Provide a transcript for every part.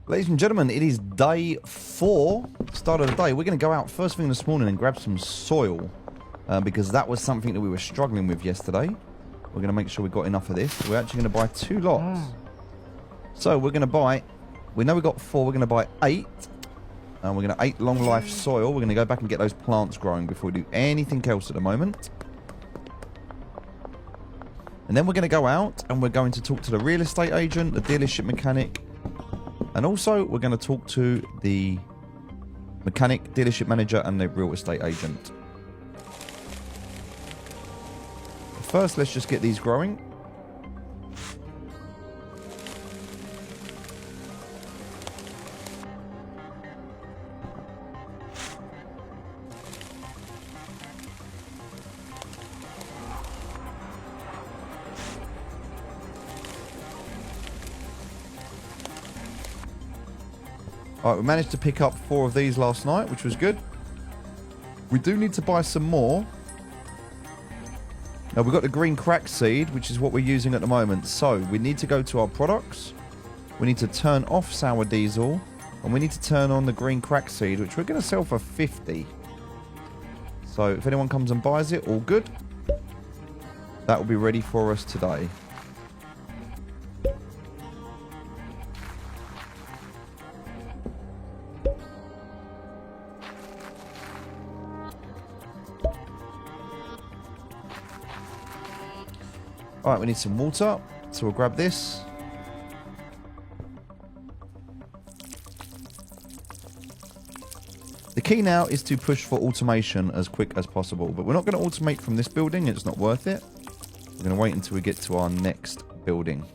Ladies and gentlemen, it is day 4, start of the day. We're going to go out first thing this morning and grab some soil because that was something that we were struggling with yesterday. We're going to make sure we got enough of this. We're actually going to buy 2 lots. So we're going to buy, we know we got 4, we're going to buy 8. And we're going to 8 long life soil. We're going to go back and get those plants growing before we do anything else at the moment. And then we're going to go out and we're going to talk to the real estate agent, the dealership mechanic, and also we're going to talk to the mechanic, dealership manager, and the real estate agent. First, let's just get these growing. Alright, we managed to pick up 4 of these last night, which was good. We do need to buy some more. Now, we've got the green crack seed, which is what we're using at the moment. So, we need to go to our products. We need to turn off sour diesel. And we need to turn on the green crack seed, which we're going to sell for 50. So, if anyone comes and buys it, all good. That will be ready for us today. Alright, we need some water, so we'll grab this. The key now is to push for automation as quick as possible, but we're not going to automate from this building, it's not worth it. We're going to wait until we get to our next building.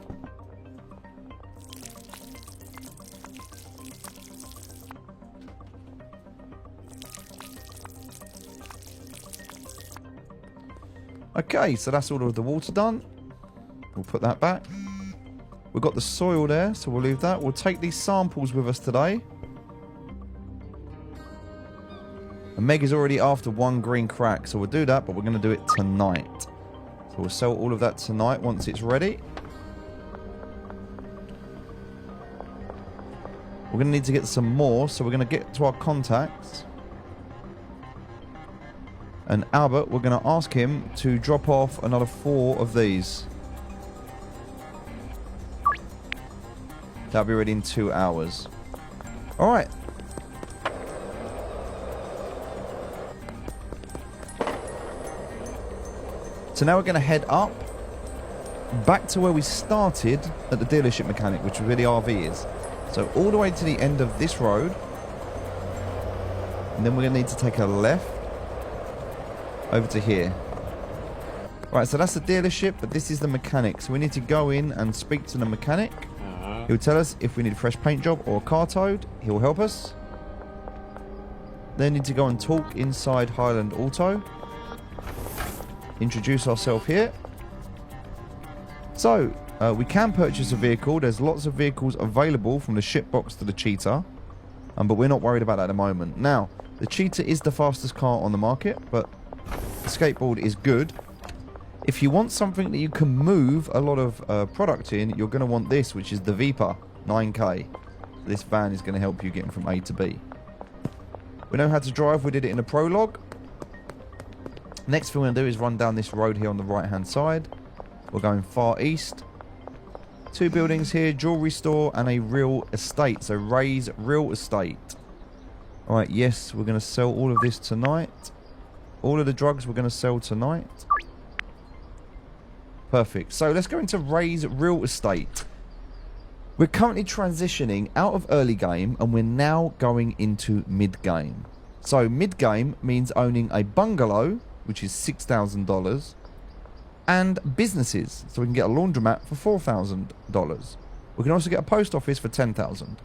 Okay, so that's all of the water done. We'll put that back. We've got the soil there, so we'll leave that. We'll take these samples with us today. And Meg is already after 1 green crack, so we'll do that, but we're going to do it tonight. So we'll sell all of that tonight once it's ready. We're going to need to get some more, so we're going to get to our contacts. And Albert, we're going to ask him to drop off another 4 of these. That'll be ready in 2 hours. Alright. So now we're going to head up back to where we started at the dealership mechanic, which is where the RV is. So all the way to the end of this road. And then we're going to need to take a left over to here. Right, so that's the dealership, but this is the mechanic. So we need to go in and speak to the mechanic. He'll tell us if we need a fresh paint job or a car towed. He'll help us. Then need to go and talk inside Highland Auto. Introduce ourselves here. So, we can purchase a vehicle. There's lots of vehicles available from the ship box to the Cheetah. But we're not worried about that at the moment. Now, the Cheetah is the fastest car on the market, but the skateboard is good. If you want something that you can move a lot of product in, you're going to want this, which is the Viper 9K. This van is going to help you getting from A to B. We know how to drive. We did it in a prologue. Next thing we're going to do is run down this road here on the right-hand side. We're going far east. 2 buildings here, jewelry store and a real estate. So Ray's Real Estate. Alright, yes, we're going to sell all of this tonight. All of the drugs we're going to sell tonight. Perfect. So let's go into Ray's Real Estate. We're currently transitioning out of early game and we're now going into mid game. So mid game means owning a bungalow, which is $6,000, and businesses. So we can get a laundromat for $4,000. We can also get a post office for $10,000.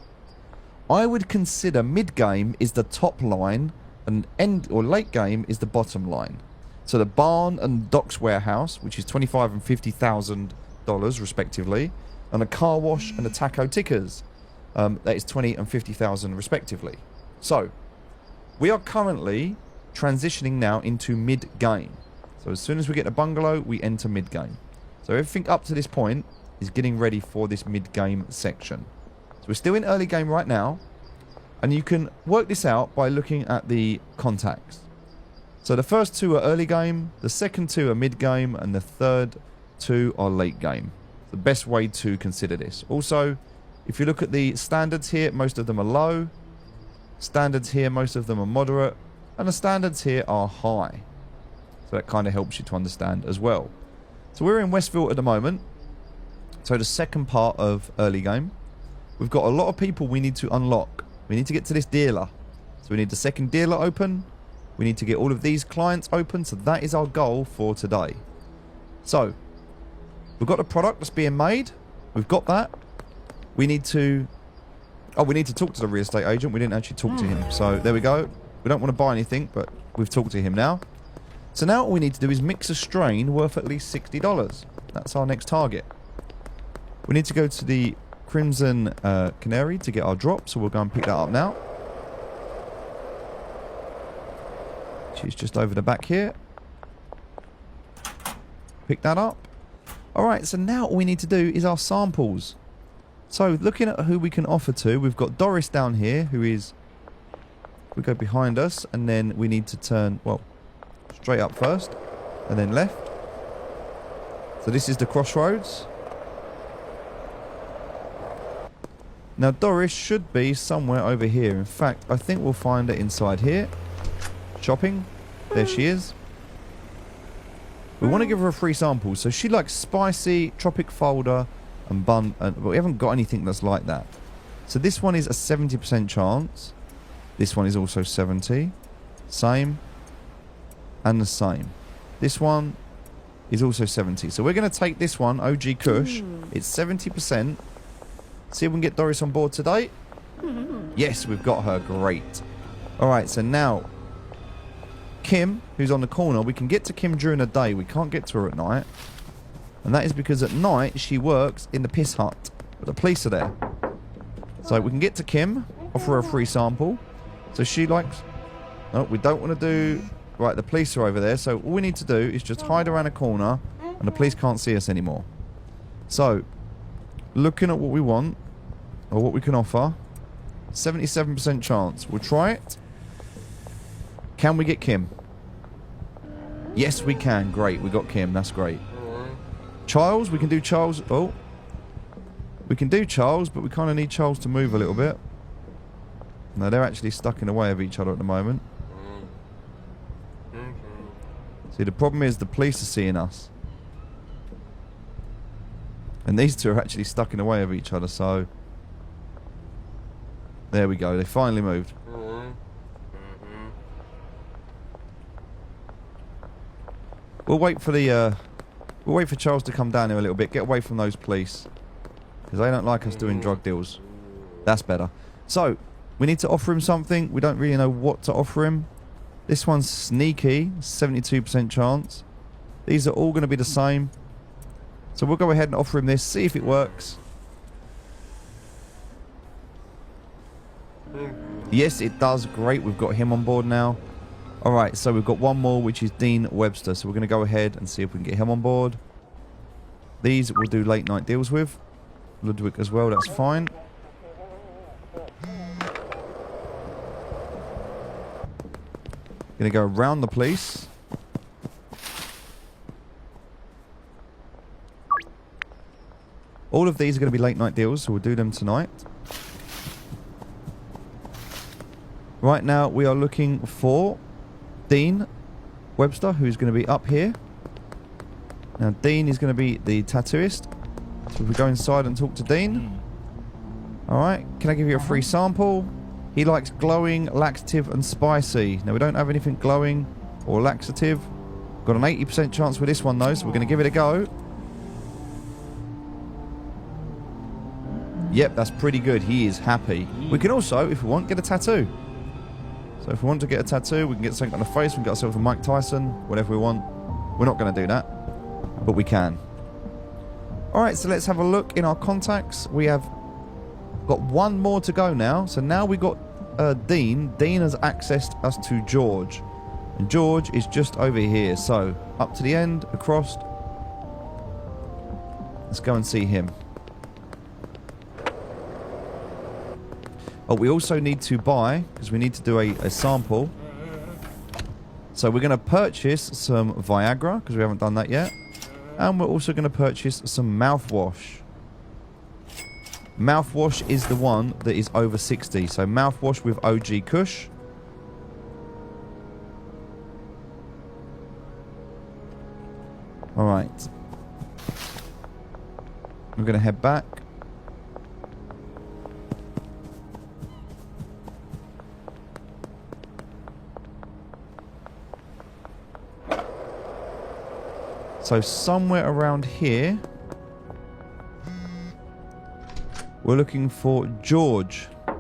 I would consider mid game is the top line and end or late game is the bottom line. So the barn and docks warehouse, which is $25,000 and $50,000 respectively, and a car wash and a taco tickers, that is $20,000 and $50,000 respectively. So we are currently transitioning now into mid game. So as soon as we get a bungalow, we enter mid game. So everything up to this point is getting ready for this mid game section. So we're still in early game right now. And you can work this out by looking at the contacts. So the first 2 are early game, the second 2 are mid game, and the third 2 are late game. The best way to consider this. Also, if you look at the standards here, most of them are low. Standards here, most of them are moderate. And the standards here are high. So that kind of helps you to understand as well. So we're in Westville at the moment. So the second part of early game. We've got a lot of people we need to unlock. We need to get to this dealer. So we need the second dealer open. We need to get all of these clients open. So that is our goal for today. So we've got the product that's being made. We've got that. We need to... Oh, we need to talk to the real estate agent. We didn't actually talk to him. So there we go. We don't want to buy anything, but we've talked to him now. So now all we need to do is mix a strain worth at least $60. That's our next target. We need to go to the Crimson Canary to get our drop. So we'll go and pick that up now. She's just over the back here. Pick that up. Alright, so now all we need to do is our samples. So looking at who we can offer to, we've got Doris down here, who is... We go behind us, and then we need to turn, well, straight up first, and then left. So this is the crossroads. Now Doris should be somewhere over here. In fact, I think we'll find her inside here. Shopping. There she is. We want to give her a free sample. So she likes spicy, tropic folder, and bun. But we haven't got anything that's like that. So this one is a 70% chance. This one is also 70. Same. And the same. This one is also 70. So we're going to take this one, OG Kush. It's 70%. See if we can get Doris on board today. Yes, we've got her. Great. Alright, so now Kim, who's on the corner, we can get to Kim during the day. We can't get to her at night. And that is because at night she works in the piss hut. But the police are there. So we can get to Kim, offer her a free sample. So she likes... No, we don't want to do... Right, the police are over there. So all we need to do is just hide around a corner and the police can't see us anymore. So, looking at what we want, or what we can offer, 77% chance. We'll try it. Can we get Kim? Yes, we can. Great, we got Kim. That's great. Charles, we can do Charles. Oh. We can do Charles, but we kind of need Charles to move a little bit. No, they're actually stuck in the way of each other at the moment. See, the problem is the police are seeing us. And these two are actually stuck in the way of each other, so... There we go, they finally moved. We'll wait for the, we'll wait for Charles to come down here a little bit, get away from those police. Because they don't like us doing drug deals. That's better. So, we need to offer him something. We don't really know what to offer him. This one's sneaky, 72% chance. These are all going to be the same. So we'll go ahead and offer him this, see if it works. Yes, it does. Great, we've got him on board now. Alright, so we've got one more, which is Dean Webster. So we're going to go ahead and see if we can get him on board. These we'll do late night deals with. Ludwig as well, that's fine. Going to go around the police. All of these are going to be late night deals, so we'll do them tonight. Right now, we are looking for Dean Webster, who's going to be up here. Now, Dean is going to be the tattooist. So if we go inside and talk to Dean. Alright, can I give you a free sample? He likes glowing, laxative, and spicy. Now, we don't have anything glowing or laxative. Got an 80% chance with this one, though, so we're going to give it a go. Yep, that's pretty good. He is happy. We can also, if we want, get a tattoo. So if we want to get a tattoo, we can get something on the face. We can get ourselves a Mike Tyson, whatever we want. We're not going to do that, but we can. Alright, so let's have a look in our contacts. We have got one more to go now. So now we got Dean. Dean has accessed us to George. And George is just over here. So up to the end, across. Let's go and see him. Oh, we also need to buy, because we need to do a sample. So we're going to purchase some Viagra, because we haven't done that yet. And we're also going to purchase some mouthwash. Mouthwash is the one that is over 60. So mouthwash with OG Kush. Alright. We're going to head back. So somewhere around here, we're looking for George. I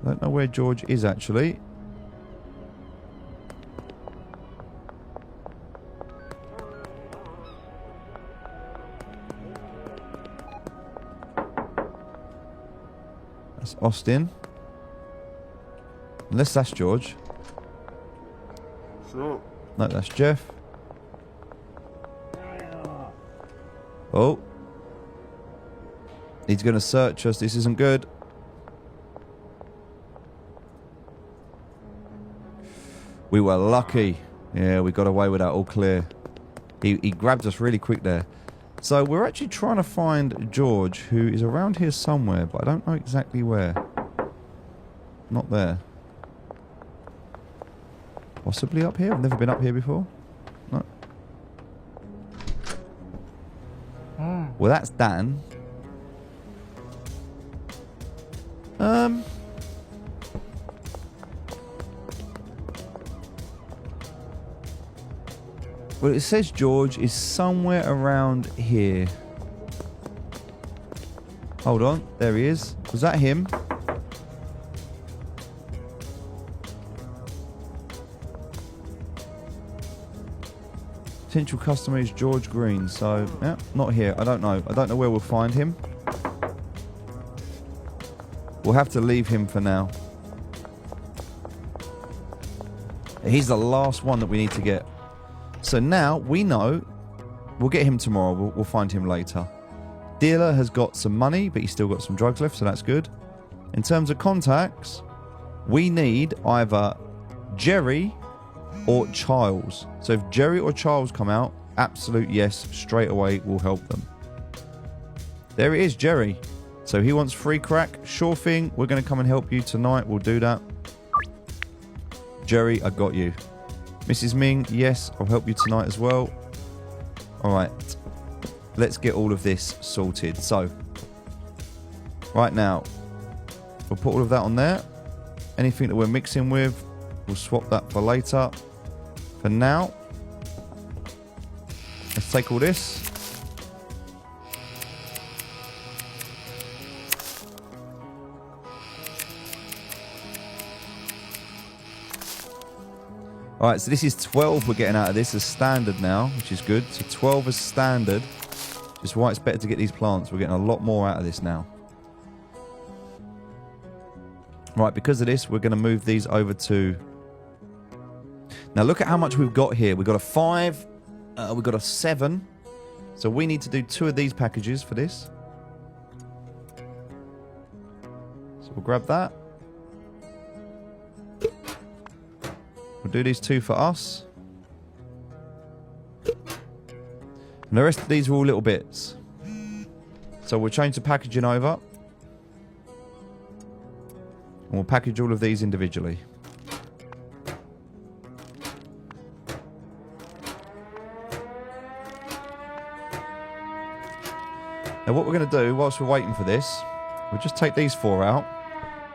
don't know where George is actually. That's Austin. Unless that's George. Sure. No, that's Jeff. Oh. He's going to search us. This isn't good. We were lucky. Yeah, we got away with that all clear. He grabbed us really quick there. So we're actually trying to find George, who is around here somewhere, but I don't know exactly where. Not there. Possibly up here? I've never been up here before. No. Well, that's Dan. Well, it says George is somewhere around here. Hold on. There he is. Was that him? Potential customer is George Green. So, yeah, not here. I don't know. I don't know where we'll find him. We'll have to leave him for now. He's the last one that we need to get. So now we know we'll get him tomorrow. We'll find him later. Dealer has got some money, but he's still got some drugs left, so that's good. In terms of contacts, we need either Jerry or Charles. So if Jerry or Charles come out, absolute yes, straight away we'll help them. There it is, Jerry. So he wants free crack. Sure thing. We're going to come and help you tonight. We'll do that. Jerry, I got you. Mrs. Ming, yes, I'll help you tonight as well. All right. Let's get all of this sorted. So, right now, we'll put all of that on there. Anything that we're mixing with, we'll swap that for later. For now, let's take all this. Alright, so this is 12 we're getting out of this as standard now, which is good. So 12 as standard. Just why it's better to get these plants. We're getting a lot more out of this now. Right, because of this, we're going to move these over to... Now look at how much we've got here. We've got a 5, we've got a 7. So we need to do 2 of these packages for this. So we'll grab that. We'll do these 2 for us. And the rest of these are all little bits. So we'll change the packaging over. And we'll package all of these individually. Now what we're going to do whilst we're waiting for this, we'll just take these 4 out.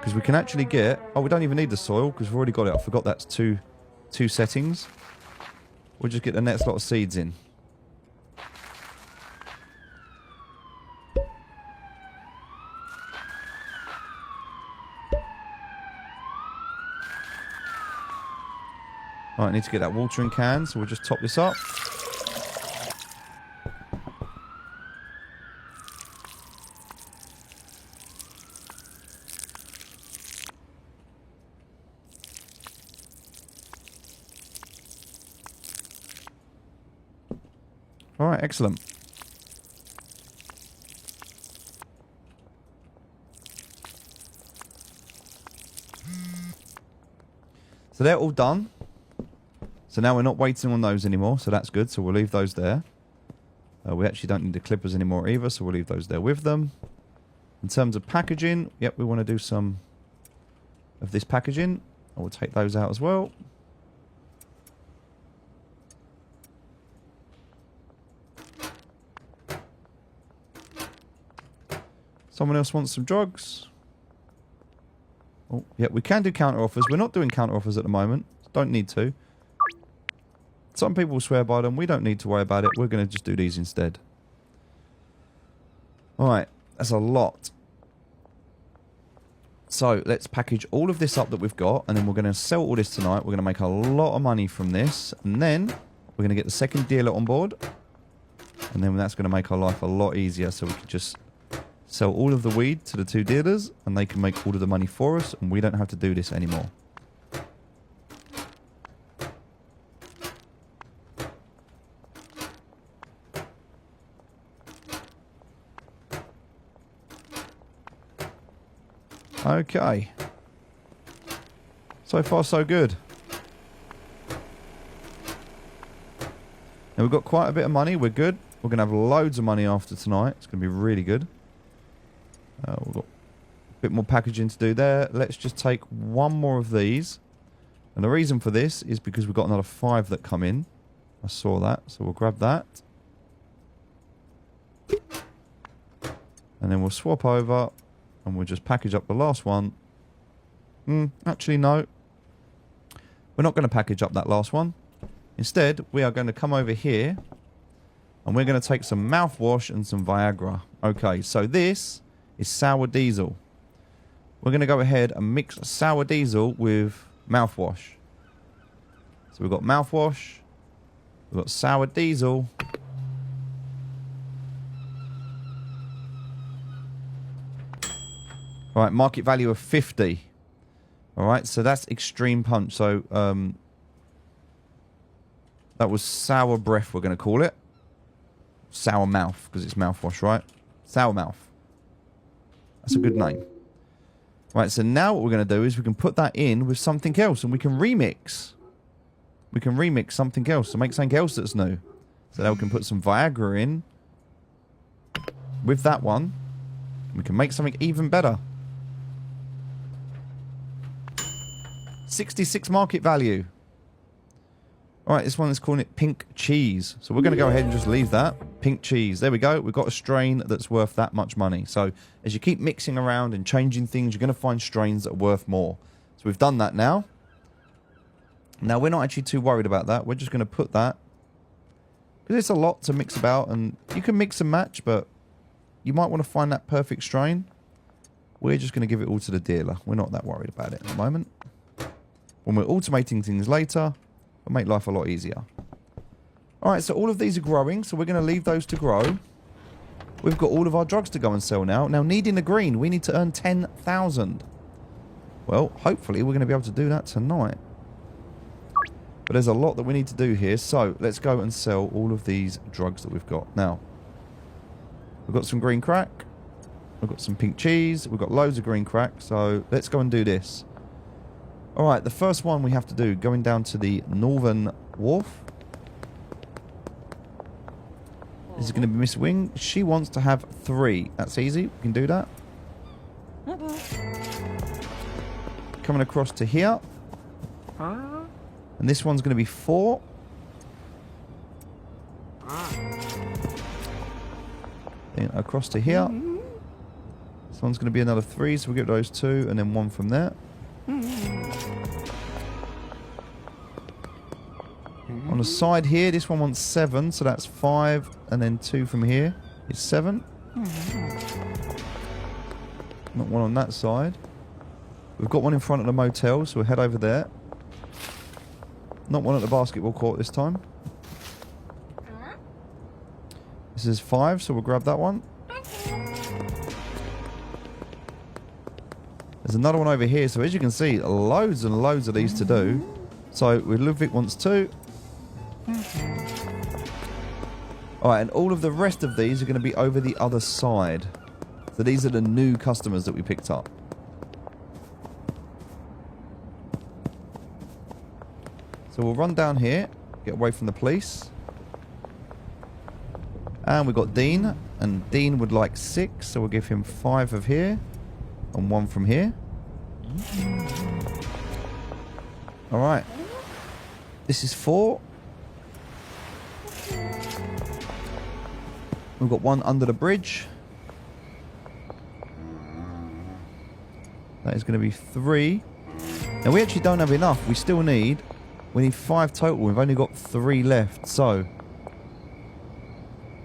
Because we can actually get... Oh, we don't even need the soil because we've already got it. I forgot that's two settings. We'll just get the next lot of seeds in. Alright, I need to get that watering can, so we'll just top this up. Alright, excellent. So they're all done. So now we're not waiting on those anymore, so that's good. So we'll leave those there. We actually don't need the clippers anymore either, so we'll leave those there with them. In terms of packaging, yep, we want to do some of this packaging. I will take those out as well. Someone else wants some drugs. Oh, yeah, we can do counter offers. We're not doing counter offers at the moment. Don't need to. Some people swear by them. We don't need to worry about it. We're going to just do these instead. Alright, that's a lot. So, let's package all of this up that we've got, and then we're going to sell all this tonight. We're going to make a lot of money from this, and then we're going to get the second dealer on board, and then that's going to make our life a lot easier, so we can just sell all of the weed to the 2 dealers, and they can make all of the money for us, and we don't have to do this anymore. Okay. So far, so good. Now, we've got quite a bit of money. We're good. We're going to have loads of money after tonight. It's going to be really good. We've got a bit more packaging to do there. Let's just take one more of these. And the reason for this is because we've got another 5 that come in. I saw that. So we'll grab that. And then we'll swap over. And we'll just package up the last one. Actually, no. We're not going to package up that last one. Instead, we are going to come over here. And we're going to take some mouthwash and some Viagra. Okay, so this is sour diesel. We're going to go ahead and mix sour diesel with mouthwash. So we've got mouthwash. We've got sour diesel. Alright, market value of 50. Alright, so that's extreme punch. So, that was sour breath, we're going to call it. Sour mouth, because it's mouthwash, right? Sour mouth. That's a good name. Right, so now what we're going to do is we can put that in with something else, and we can remix. We can remix something else, to make something else that's new. So now we can put some Viagra in with that one. We can make something even better. 66 market value. Alright, this one is calling it pink cheese. So we're going to go ahead and just leave that. Pink cheese. There we go. We've got a strain that's worth that much money. So as you keep mixing around and changing things, you're going to find strains that are worth more. So we've done that now. Now we're not actually too worried about that. We're just going to put that. Because it's a lot to mix about. And you can mix and match, but you might want to find that perfect strain. We're just going to give it all to the dealer. We're not that worried about it at the moment. When we're automating things later, it'll make life a lot easier. Alright, so all of these are growing, so we're going to leave those to grow. We've got all of our drugs to go and sell now. Now, needing the green, we need to earn 10,000. Well, hopefully we're going to be able to do that tonight. But there's a lot that we need to do here, so let's go and sell all of these drugs that we've got. Now, we've got some green crack. We've got some pink cheese. We've got loads of green crack, so let's go and do this. Alright, the first one we have to do, going down to the Northern Wharf. This is going to be Miss Wing. She wants to have 3. That's easy. We can do that. Coming across to here. And this one's going to be 4. Then across to here. This one's going to be another 3, so we'll get those 2, and then 1 from there. On the side here, this one wants 7, so that's 5, and then 2 from here is 7. Not one on that side. We've got one in front of the motel, so we'll head over there. Not one at the basketball court this time. This is 5, so we'll grab that one. There's another one over here, so as you can see, loads and loads of these to do. So, Ludwig wants 2. Alright, and all of the rest of these are going to be over the other side. So these are the new customers that we picked up. So we'll run down here, get away from the police. And we've got Dean, and Dean would like 6, so we'll give him 5 of here and 1 from here. Alright. This is 4. We've got 1 under the bridge. That is going to be 3. Now we actually don't have enough. We need 5 total. We've only got 3 left, so...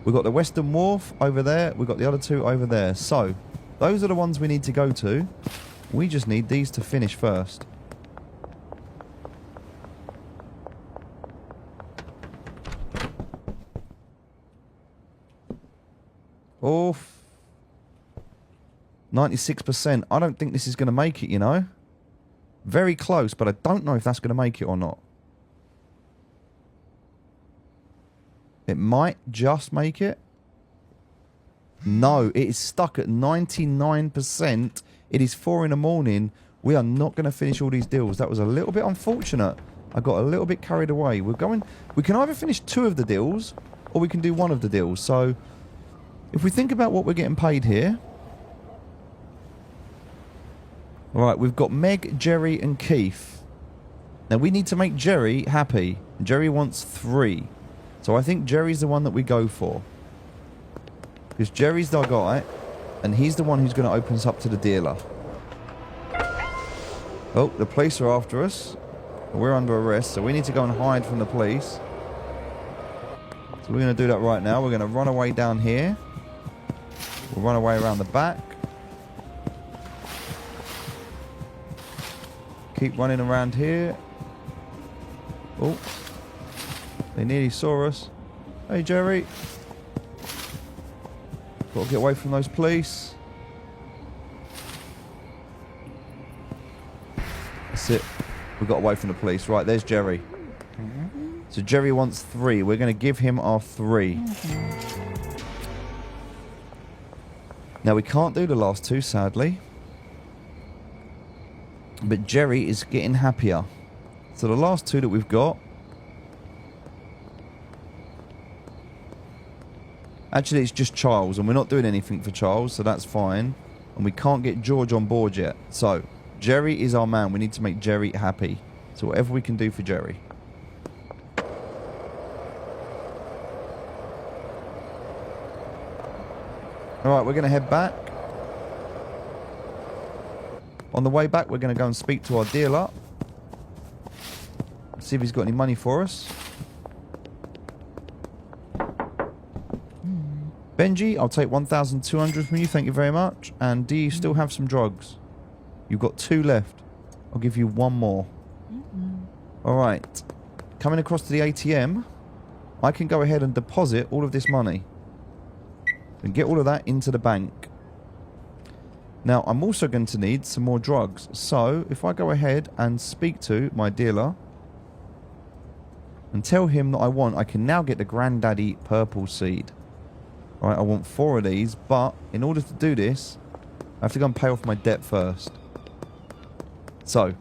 We've got the Western Wharf over there. We've got the other 2 over there. So, those are the ones we need to go to. We just need these to finish first. Oh, 96%. I don't think this is going to make it, you know. Very close, but I don't know if that's going to make it or not. It might just make it. No, it is stuck at 99%. It is 4 in the morning. We are not going to finish all these deals. That was a little bit unfortunate. I got a little bit carried away. We can either finish 2 of the deals or we can do 1 of the deals. So if we think about what we're getting paid here. Alright, we've got Meg, Jerry and Keith. Now we need to make Jerry happy. Jerry wants 3. So I think Jerry's the one that we go for. Because Jerry's the guy, and he's the one who's going to open us up to the dealer. Oh, the police are after us. We're under arrest, so we need to go and hide from the police. So we're going to do that right now. We're going to run away down here. We'll run away around the back. Keep running around here. Oh. They nearly saw us. Hey, Jerry. Got to get away from those police. That's it. We got away from the police. Right, there's Jerry. So Jerry wants 3. We're going to give him our 3. Now, we can't do the last 2, sadly. But Jerry is getting happier. So the last 2 that we've got. Actually, it's just Charles, and we're not doing anything for Charles, so that's fine. And we can't get George on board yet. So, Jerry is our man. We need to make Jerry happy. So whatever we can do for Jerry. Alright, we're going to head back. On the way back, we're going to go and speak to our dealer. See if he's got any money for us. Benji, I'll take 1,200 from you. Thank you very much. And do you still have some drugs? You've got 2 left. I'll give you 1 more. Alright. Coming across to the ATM, I can go ahead and deposit all of this money. And get all of that into the bank. Now, I'm also going to need some more drugs. So, if I go ahead and speak to my dealer and tell him that I can now get the Granddaddy Purple Seed. Right, I want 4 of these, but in order to do this, I have to go and pay off my debt first. So,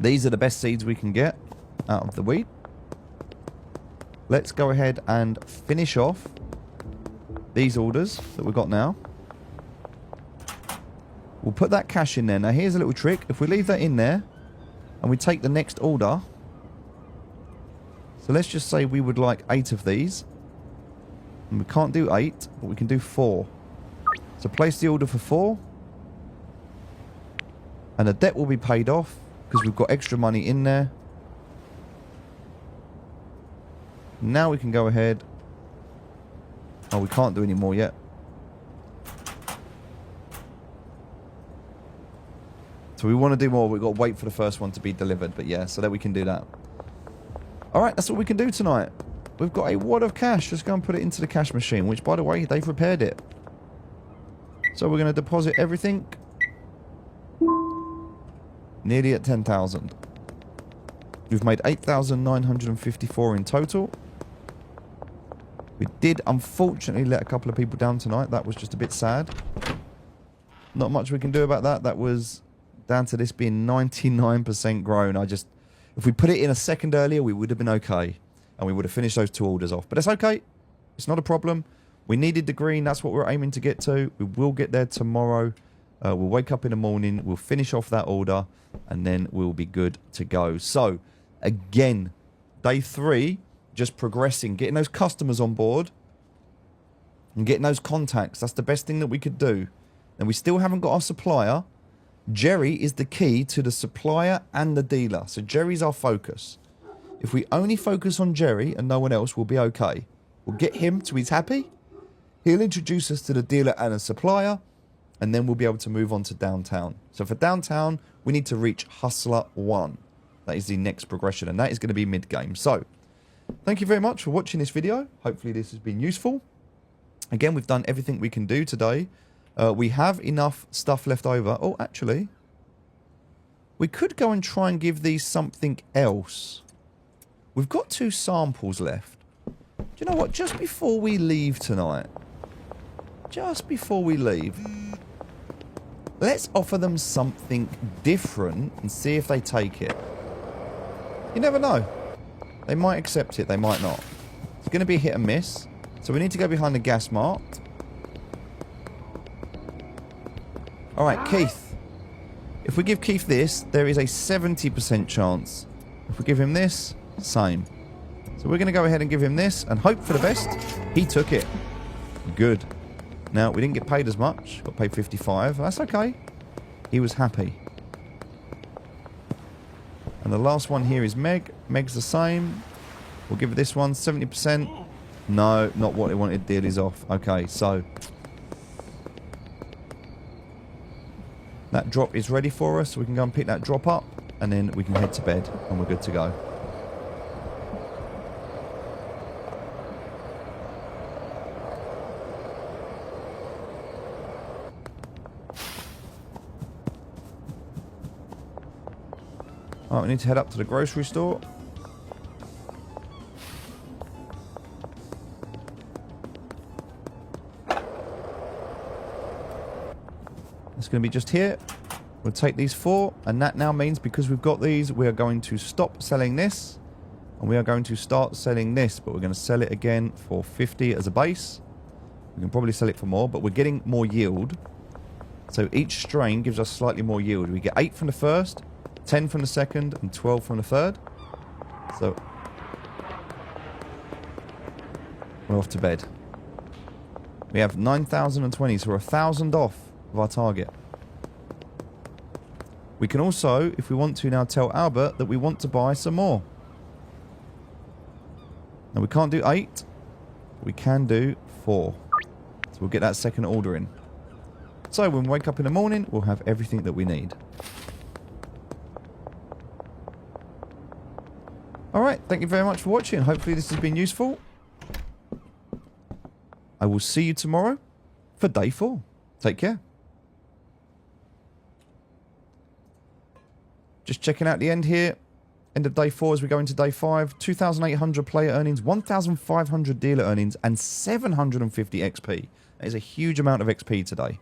these are the best seeds we can get out of the weed. Let's go ahead and finish off these orders that we've got now. We'll put that cash in there. Now, here's a little trick. If we leave that in there and we take the next order. So, let's just say we would like 8 of these. And we can't do 8, but we can do 4. So place the order for 4. And the debt will be paid off because we've got extra money in there. Now we can go ahead. Oh, we can't do any more yet. So we want to do more. We've got to wait for the first one to be delivered. But yeah, so that we can do that. Alright, that's what we can do tonight. We've got a wad of cash. Let's go and put it into the cash machine, which, by the way, they've repaired it. So we're going to deposit everything. Nearly at 10,000. We've made 8,954 in total. We did, unfortunately, let a couple of people down tonight. That was just a bit sad. Not much we can do about that. That was down to this being 99% grown. If we put it in a second earlier, we would have been okay. And we would have finished those 2 orders off. But it's okay. It's not a problem. We needed the green. That's what we're aiming to get to. We will get there tomorrow. We'll wake up in the morning. We'll finish off that order. And then we'll be good to go. So, again, day 3, just progressing. Getting those customers on board. And getting those contacts. That's the best thing that we could do. And we still haven't got our supplier. Jerry is the key to the supplier and the dealer. So Jerry's our focus. If we only focus on Jerry and no one else, we'll be okay. We'll get him till he's happy. He'll introduce us to the dealer and a supplier. And then we'll be able to move on to downtown. So for downtown, we need to reach Hustler 1. That is the next progression. And that is going to be mid-game. So, thank you very much for watching this video. Hopefully this has been useful. Again, we've done everything we can do today. We have enough stuff left over. Oh, actually, we could go and try and give these something else. We've got 2 samples left. Do you know what? Just before we leave tonight, let's offer them something different and see if they take it. You never know. They might accept it. They might not. It's going to be a hit and miss. So we need to go behind the gas mark. Alright, Keith. If we give Keith this, there is a 70% chance. If we give him this, same. So we're going to go ahead and give him this and hope for the best. He took it. Good. Now, we didn't get paid as much. Got paid 55. That's okay. He was happy. And the last one here is Meg. Meg's the same. We'll give this one 70%. No, not what they wanted. Deal is off. Okay, so that drop is ready for us. So we can go and pick that drop up. And then we can head to bed. And we're good to go. Alright, we need to head up to the grocery store. It's going to be just here. We'll take these 4, and that now means because we've got these, we are going to stop selling this, and we are going to start selling this, but we're going to sell it again for 50 as a base. We can probably sell it for more, but we're getting more yield. So each strain gives us slightly more yield. We get 8 from the first, 10 from the second, and 12 from the third. So we're off to bed. We have 9,020, so we're 1,000 off of our target. We can also, if we want to now, tell Albert that we want to buy some more. Now we can't do 8. We can do 4. So we'll get that second order in. So when we wake up in the morning, we'll have everything that we need. Alright, thank you very much for watching. Hopefully this has been useful. I will see you tomorrow for day 4. Take care. Just checking out the end here. End of day 4 as we go into day 5. 2,800 player earnings, 1,500 dealer earnings, and 750 XP. That is a huge amount of XP today.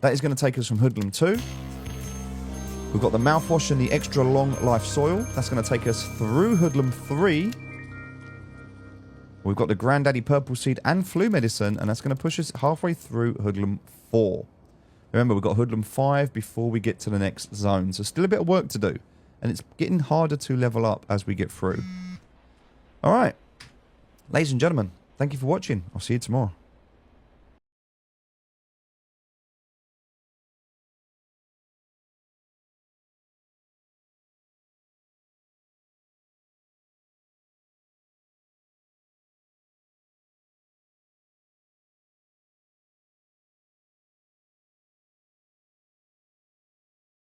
That is going to take us from Hoodlum 2. We've got the mouthwash and the extra long life soil. That's going to take us through Hoodlum 3. We've got the Granddaddy Purple Seed and Flu Medicine, and that's going to push us halfway through Hoodlum 4. Remember, we've got Hoodlum 5 before we get to the next zone. So still a bit of work to do. And it's getting harder to level up as we get through. Alright. Ladies and gentlemen, thank you for watching. I'll see you tomorrow.